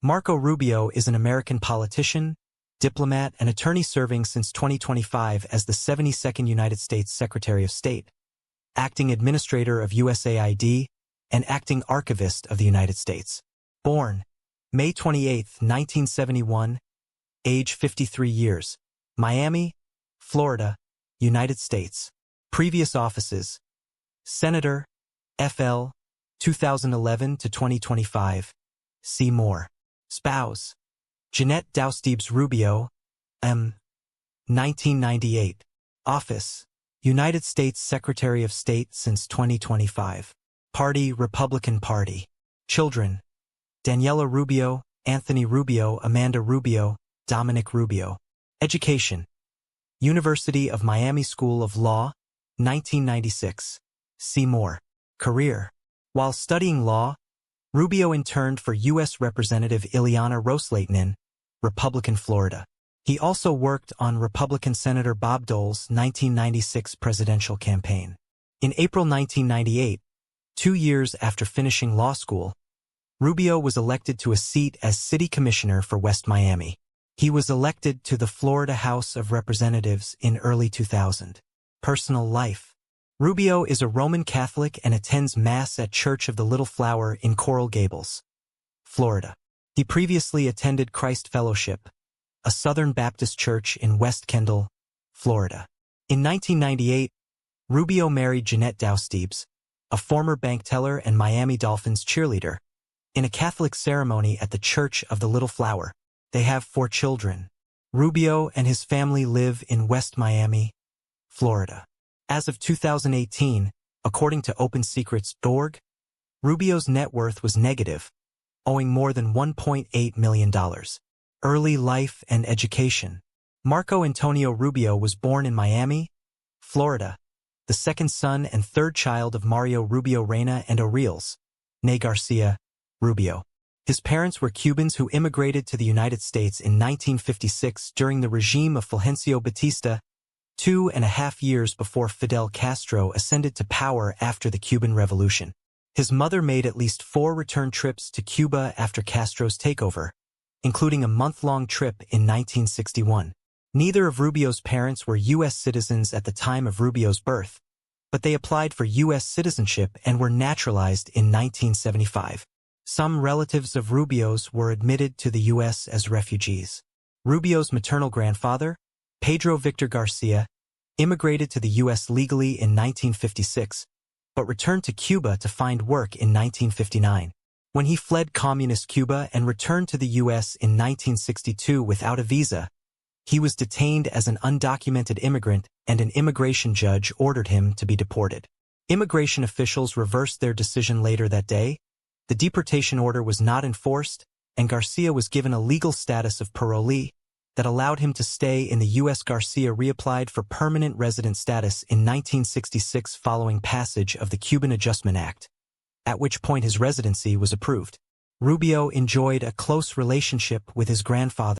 Marco Rubio is an American politician, diplomat, and attorney serving since 2025 as the 72nd United States Secretary of State, acting administrator of USAID, and acting archivist of the United States. Born May 28, 1971, age 53 years, Miami, Florida, United States. Previous offices: Senator, FL, 2011 to 2025. See more. Spouse: Jeanette Daustebes Rubio, M. 1998. Office: United States Secretary of State since 2025. Party: Republican Party. Children: Daniela Rubio, Anthony Rubio, Amanda Rubio, Dominic Rubio. Education: University of Miami School of Law, 1996. See more. Career: while studying law, Rubio interned for U.S. Representative Ileana Ros-Lehtinen, Republican Florida. He also worked on Republican Senator Bob Dole's 1996 presidential campaign. In April 1998, 2 years after finishing law school, Rubio was elected to a seat as city commissioner for West Miami. He was elected to the Florida House of Representatives in early 2000. Personal life: Rubio is a Roman Catholic and attends Mass at Church of the Little Flower in Coral Gables, Florida. He previously attended Christ Fellowship, a Southern Baptist church in West Kendall, Florida. In 1998, Rubio married Jeanette Daustebes, a former bank teller and Miami Dolphins cheerleader, in a Catholic ceremony at the Church of the Little Flower. They have 4 children. Rubio and his family live in West Miami, Florida. As of 2018, according to OpenSecrets.org, Rubio's net worth was negative, owing more than $1.8 million. Early life and education: Marco Antonio Rubio was born in Miami, Florida, the second son and third child of Mario Rubio Reyna and Aureles Ney Garcia Rubio. His parents were Cubans who immigrated to the United States in 1956 during the regime of Fulgencio Batista, 2.5 years before Fidel Castro ascended to power after the Cuban Revolution. His mother made at least 4 return trips to Cuba after Castro's takeover, including a month-long trip in 1961. Neither of Rubio's parents were U.S. citizens at the time of Rubio's birth, but they applied for U.S. citizenship and were naturalized in 1975. Some relatives of Rubio's were admitted to the U.S. as refugees. Rubio's maternal grandfather, Pedro Victor Garcia, immigrated to the U.S. legally in 1956, but returned to Cuba to find work in 1959. When he fled communist Cuba and returned to the U.S. in 1962 without a visa, he was detained as an undocumented immigrant and an immigration judge ordered him to be deported. Immigration officials reversed their decision later that day. The deportation order was not enforced, and Garcia was given a legal status of parolee that allowed him to stay in the U.S. Garcia reapplied for permanent resident status in 1966 following passage of the Cuban Adjustment Act, at which point his residency was approved. Rubio enjoyed a close relationship with his grandfather.